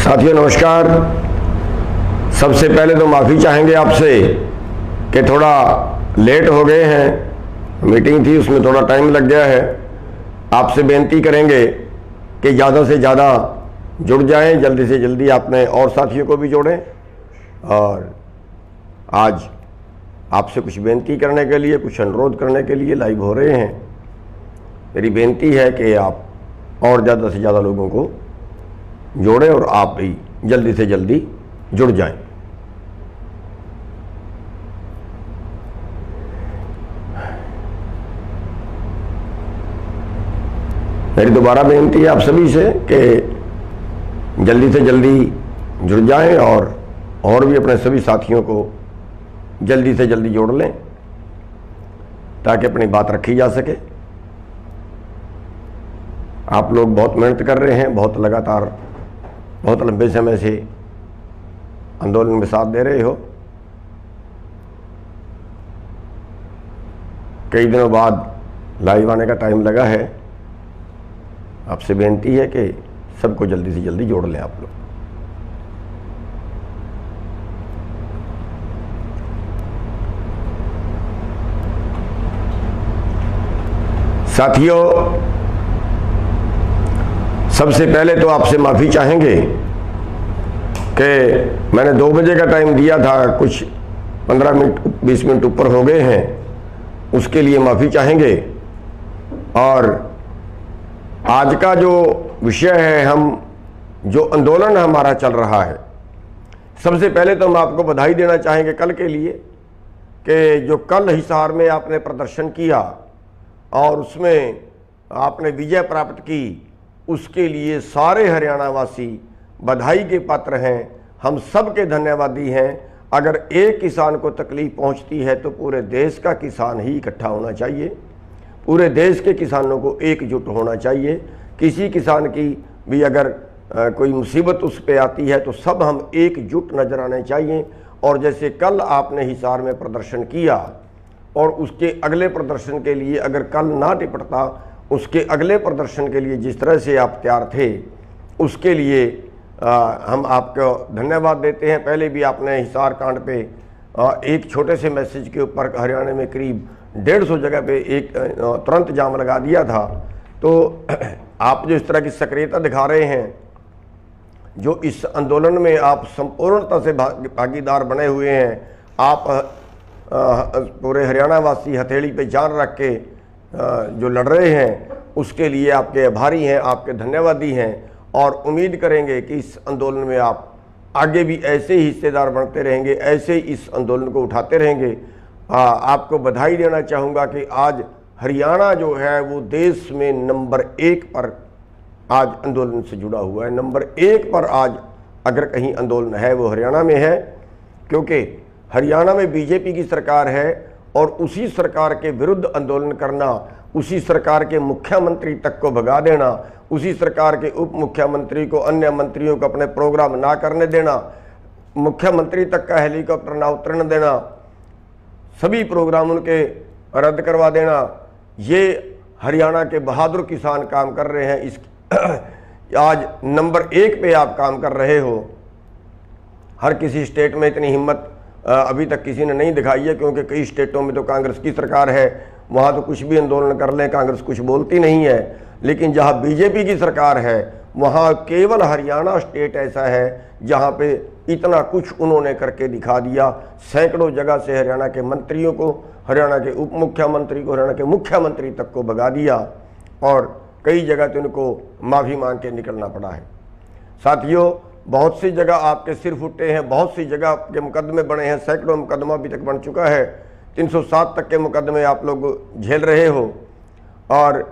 साथियों नमस्कार। सबसे पहले तो माफ़ी चाहेंगे आपसे कि थोड़ा लेट हो गए हैं। मीटिंग थी, उसमें थोड़ा टाइम लग गया है। आपसे बेनती करेंगे कि ज़्यादा से ज़्यादा जुड़ जाएं, जल्दी से जल्दी अपने और साथियों को भी जोड़ें। और आज आपसे कुछ बेनती करने के लिए, कुछ अनुरोध करने के लिए लाइव हो रहे हैं। मेरी बेनती है कि आप और ज़्यादा से ज़्यादा लोगों को जोड़ें और आप भी जल्दी से जल्दी जुड़ जाएं। मेरी दोबारा बेनती है आप सभी से कि जल्दी से जल्दी जुड़ जाएं और भी अपने सभी साथियों को जल्दी से जल्दी जोड़ लें ताकि अपनी बात रखी जा सके। आप लोग बहुत मेहनत कर रहे हैं, बहुत लगातार, बहुत लंबे समय से आंदोलन में साथ दे रहे हो। कई दिनों बाद लाइव आने का टाइम लगा है। आपसे बेनती है कि सबको जल्दी से जल्दी जोड़ लें आप लोग। साथियों, सबसे पहले तो आपसे माफ़ी चाहेंगे कि मैंने 2 बजे का टाइम दिया था, कुछ 15 मिनट 20 मिनट ऊपर हो गए हैं, उसके लिए माफ़ी चाहेंगे। और आज का जो विषय है, हम जो आंदोलन हमारा चल रहा है, सबसे पहले तो हम आपको बधाई देना चाहेंगे कल के लिए कि जो कल हिसार में आपने प्रदर्शन किया और उसमें आपने विजय प्राप्त की, उसके लिए सारे हरियाणा वासी बधाई के पात्र हैं। हम सब के धन्यवादी हैं। अगर एक किसान को तकलीफ पहुंचती है तो पूरे देश का किसान ही इकट्ठा होना चाहिए। पूरे देश के किसानों को एकजुट होना चाहिए। किसी किसान की भी अगर कोई मुसीबत उस पर आती है तो सब हम एकजुट नजर आने चाहिए। और जैसे कल आपने हिसार में प्रदर्शन किया और उसके अगले प्रदर्शन के लिए अगर कल ना निपटता, उसके अगले प्रदर्शन के लिए जिस तरह से आप तैयार थे, उसके लिए हम आपको धन्यवाद देते हैं। पहले भी आपने हिसार कांड पे एक छोटे से मैसेज के ऊपर हरियाणा में करीब 150 जगह पे एक तुरंत जाम लगा दिया था। तो आप जो इस तरह की सक्रियता दिखा रहे हैं, जो इस आंदोलन में आप संपूर्णता से भागीदार बने हुए हैं, आप पूरे हरियाणा वासी हथेली पे जान रख के जो लड़ रहे हैं, उसके लिए आपके आभारी हैं, आपके धन्यवादी हैं। और उम्मीद करेंगे कि इस आंदोलन में आप आगे भी ऐसे ही हिस्सेदार बनते रहेंगे, ऐसे ही इस आंदोलन को उठाते रहेंगे। आपको बधाई देना चाहूँगा कि आज हरियाणा जो है वो देश में नंबर 1 पर आज आंदोलन से जुड़ा हुआ है। नंबर 1 पर आज अगर कहीं आंदोलन है वो हरियाणा में है, क्योंकि हरियाणा में बीजेपी की सरकार है और उसी सरकार के विरुद्ध आंदोलन करना, उसी सरकार के मुख्यमंत्री तक को भगा देना, उसी सरकार के उप मुख्यमंत्री को, अन्य मंत्रियों को अपने प्रोग्राम ना करने देना, मुख्यमंत्री तक का हेलीकॉप्टर ना उतरने देना, सभी प्रोग्राम उनके रद्द करवा देना, ये हरियाणा के बहादुर किसान काम कर रहे हैं। इस आज नंबर 1 पे आप काम कर रहे हो। हर किसी स्टेट में इतनी हिम्मत अभी तक किसी ने नहीं दिखाई है, क्योंकि कई स्टेटों में तो कांग्रेस की सरकार है, वहाँ तो कुछ भी आंदोलन कर लें, कांग्रेस कुछ बोलती नहीं है। लेकिन जहाँ बीजेपी की सरकार है, वहाँ केवल हरियाणा स्टेट ऐसा है जहाँ पे इतना कुछ उन्होंने करके दिखा दिया। सैकड़ों जगह से हरियाणा के मंत्रियों को, हरियाणा के उप मुख्यमंत्री को, हरियाणा के मुख्यमंत्री तक को भगा दिया और कई जगह तो उनको माफ़ी मांग के निकलना पड़ा है। साथियों, बहुत सी जगह आपके सिर फुटे हैं, बहुत सी जगह आपके मुकदमे बने हैं, सैकड़ों मुकदमा अभी तक बन चुका है। 307 तक के मुकदमे आप लोग झेल रहे हो। और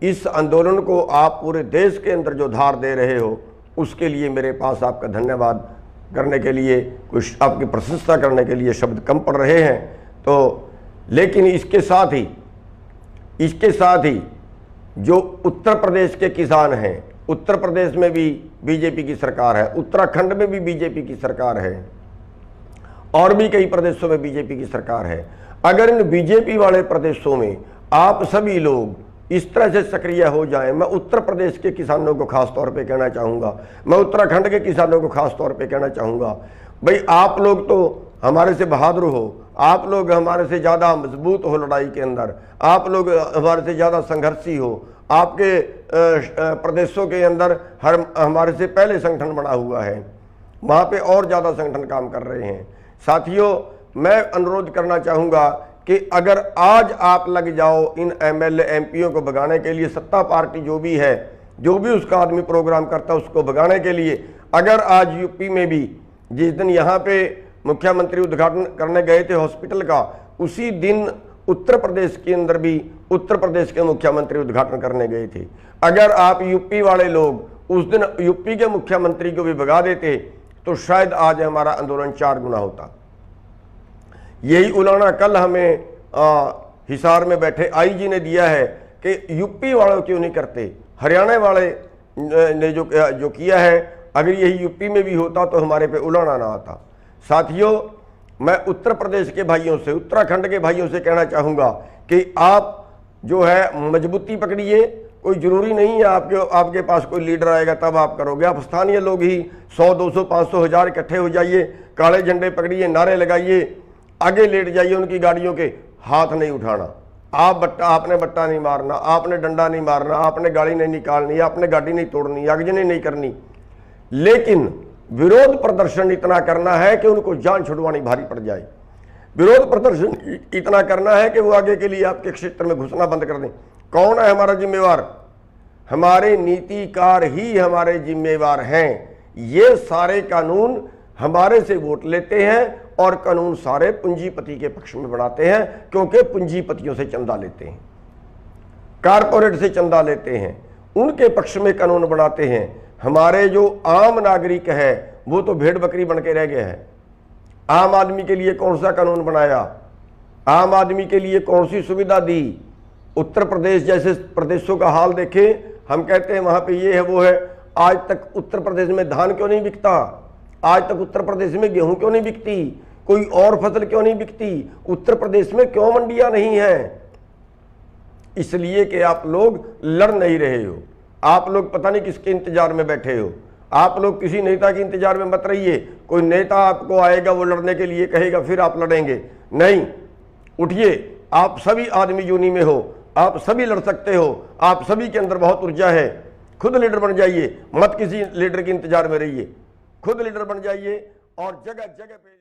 इस आंदोलन को आप पूरे देश के अंदर जो धार दे रहे हो, उसके लिए मेरे पास आपका धन्यवाद करने के लिए, कुछ आपकी प्रशंसा करने के लिए शब्द कम पड़ रहे हैं। तो लेकिन इसके साथ ही जो उत्तर प्रदेश के किसान हैं, उत्तर प्रदेश में भी बीजेपी की सरकार है, उत्तराखंड में भी बीजेपी की सरकार है, और भी कई प्रदेशों में बीजेपी की सरकार है। अगर इन बीजेपी वाले प्रदेशों में आप सभी लोग इस तरह से सक्रिय हो जाएं। मैं उत्तर प्रदेश के किसानों को खास तौर पे कहना चाहूँगा, मैं उत्तराखंड के किसानों को खास तौर पे कहना चाहूँगा, भाई आप लोग तो हमारे से बहादुर हो, आप लोग हमारे से ज़्यादा मजबूत हो लड़ाई के अंदर, आप लोग हमारे से ज़्यादा संघर्षी हो, आपके प्रदेशों के अंदर हमारे से पहले संगठन बना हुआ है, वहाँ पे और ज़्यादा संगठन काम कर रहे हैं। साथियों, मैं अनुरोध करना चाहूँगा कि अगर आज आप लग जाओ इन एमएलए एमपीओ को भगाने के लिए, सत्ता पार्टी जो भी है, जो भी उसका आदमी प्रोग्राम करता है उसको भगाने के लिए, अगर आज यूपी में भी जिस दिन यहाँ पे मुख्यमंत्री उद्घाटन करने गए थे हॉस्पिटल का, उसी दिन उत्तर प्रदेश के अंदर भी उत्तर प्रदेश के मुख्यमंत्री उद्घाटन करने गए थे। अगर आप यूपी वाले लोग उस दिन यूपी के मुख्यमंत्री को भी भगा देते तो शायद आज हमारा आंदोलन 4 गुना होता। यही उलाना कल हमें हिसार में बैठे आईजी ने दिया है कि यूपी वालों क्यों नहीं करते, हरियाणा वाले ने जो किया है, अगर यही यूपी में भी होता तो हमारे पे उलाना ना आता। साथियों, मैं उत्तर प्रदेश के भाइयों से, उत्तराखंड के भाइयों से कहना चाहूँगा कि आप जो है मजबूती पकड़िए। कोई ज़रूरी नहीं है आपके पास कोई लीडर आएगा तब आप करोगे। आप स्थानीय लोग ही 100, 200, 500, 1000 इकट्ठे हो जाइए, काले झंडे पकड़िए, नारे लगाइए, आगे लेट जाइए उनकी गाड़ियों के, हाथ नहीं उठाना। आपने बट्टा नहीं मारना, आपने डंडा नहीं मारना, आपने गाड़ी नहीं निकालनी, आपने गाड़ी नहीं तोड़नी, आगजनी नहीं करनी, लेकिन विरोध प्रदर्शन इतना करना है कि उनको जान छुड़वानी भारी पड़ जाए। विरोध प्रदर्शन इतना करना है कि वो आगे के लिए आपके क्षेत्र में घुसना बंद कर दें। कौन है हमारा जिम्मेवार? हमारे नीतिकार ही हमारे जिम्मेवार हैं। ये सारे कानून हमारे से वोट लेते हैं और कानून सारे पूंजीपति के पक्ष में बनाते हैं, क्योंकि पूंजीपतियों से चंदा लेते हैं, कारपोरेट से चंदा लेते हैं, उनके पक्ष में कानून बनाते हैं। हमारे जो आम नागरिक है वो तो भेड़ बकरी बन के रह गए हैं। आम आदमी के लिए कौन सा कानून बनाया? आम आदमी के लिए कौन सी सुविधा दी? उत्तर प्रदेश जैसे प्रदेशों का हाल देखें, हम कहते हैं वहाँ पे ये है वो है, आज तक उत्तर प्रदेश में धान क्यों नहीं बिकता? आज तक उत्तर प्रदेश में गेहूं क्यों नहीं बिकती? कोई और फसल क्यों नहीं बिकती? उत्तर प्रदेश में क्यों मंडियां नहीं हैं? इसलिए कि आप लोग लड़ नहीं रहे हो। आप लोग पता नहीं किसके इंतजार में बैठे हो। आप लोग किसी नेता के इंतजार में मत रहिए। कोई नेता आपको आएगा वो लड़ने के लिए कहेगा फिर आप लड़ेंगे, नहीं। उठिए, आप सभी आदमी यूनी में हो, आप सभी लड़ सकते हो, आप सभी के अंदर बहुत ऊर्जा है। खुद लीडर बन जाइए, मत किसी लीडर के इंतजार में रहिए, खुद लीडर बन जाइए और जगह जगह पे